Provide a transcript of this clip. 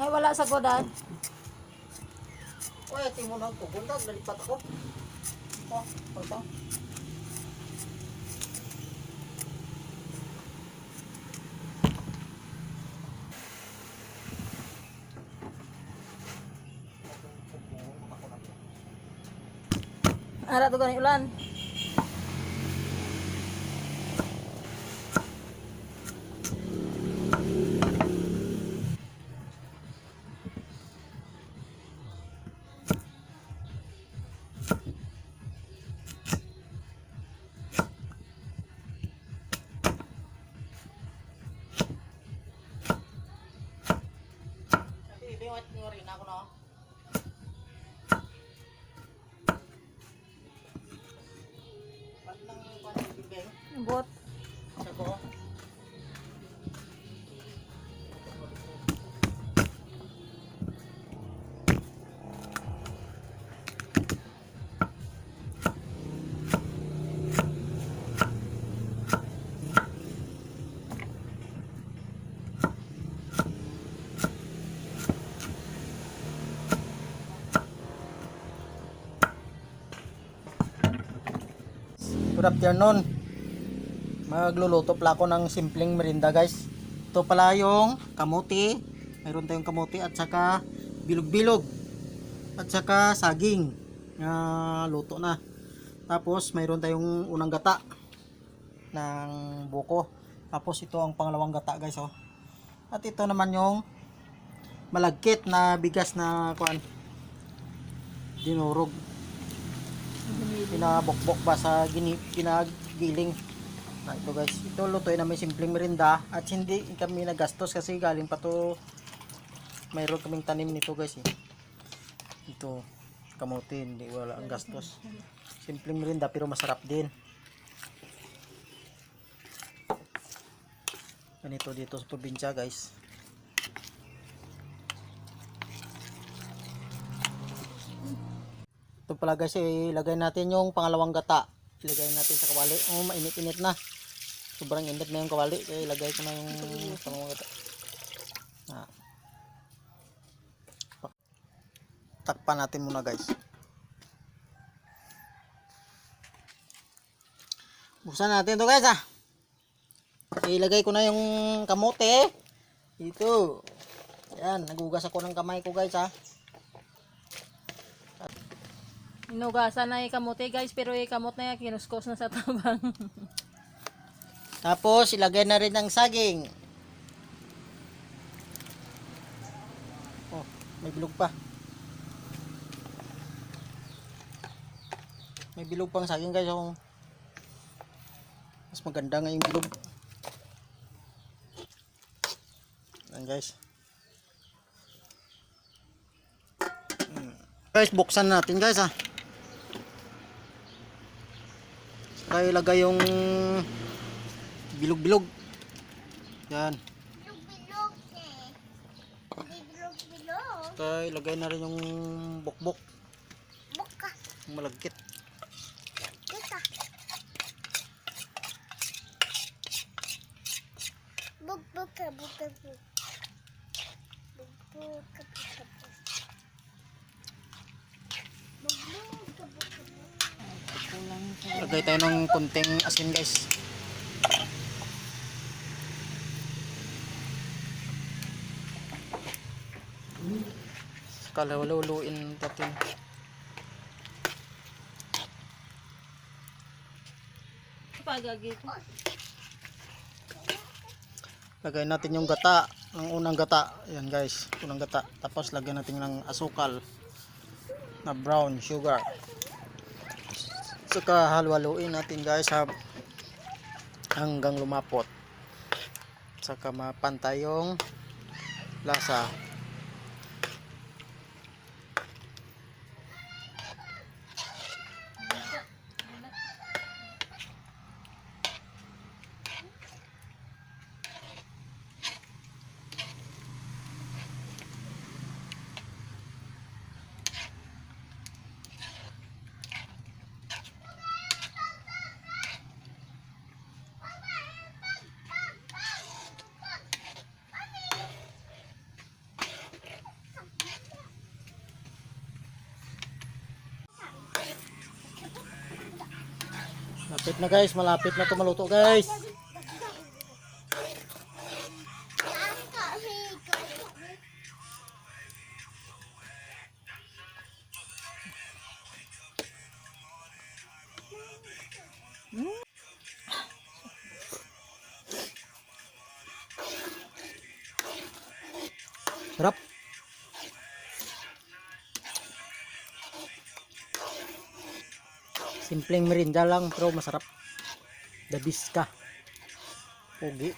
Ay, wala sa godan. Uy, tingin mo na ito. Bundag, nalipat ako. Oh, pagka. Ara to gani ulan. Ibiwat nyo rin ako na. Ba't nang panibibeng? Bot. Sa ko? Good afternoon. Magluluto pala ako ng simpleng merinda, guys. Ito pala yung kamote. Mayroon tayong kamote at saka bilog-bilog. At saka saging. Luto na. Tapos mayroon tayong unang gata ng buko. Tapos ito ang pangalawang gata, guys, oh. At ito naman yung malagkit na bigas na kuan. Dinurog. Pinabokbok ba sa pinagiling na ito, guys. Ito lutuin na may simpleng merinda at hindi kami nagastos kasi galing pa to, mayroon kaming tanim nito, guys, eh. Ito kamote, hindi wala ang gastos. Simpleng merinda pero masarap din. Ganito dito sa probinsya, guys. Ito pala, guys, ilagay natin yung pangalawang gata. Ilagay natin sa kawali. Oh, mainit-init na. Sobrang init na yung kawali. Kaya ilagay ko na yung pangalawang gata. Takpan natin muna, guys. Buksan natin ito, guys, ah. Ilagay ko na yung kamote. Ito. Yan, nagugas ako ng kamay ko, guys, ah. Inugasan na yung kamote, guys, pero yung kamot na yan kinuskos na sa tabang. Tapos ilagay na rin ang saging. Oh, may bilog pa. May bilog pang saging, guys. Oh. Mas maganda nga yung bilog. Ayan, guys. Guys, buksan natin, guys, ah. Saka ilagay yung bilog-bilog. Yan. Saka ilagay na rin yung bokbok. Yung malagkit. Lagay tayo ng konting asin, guys. Kalawaluluin natin. Pagagi ko. Lagay natin yung gata, ng unang gata. Ayan, guys, unang gata. Tapos lagyan natin ng asukal na brown sugar. Saka halwaluin natin, guys, hanggang lumapot. Saka mapantay yung lasa. Malapit na guys, malapit na to maluto guys. Sarap. Simpleng merinda lang pero masarap. The best ka. Pogi.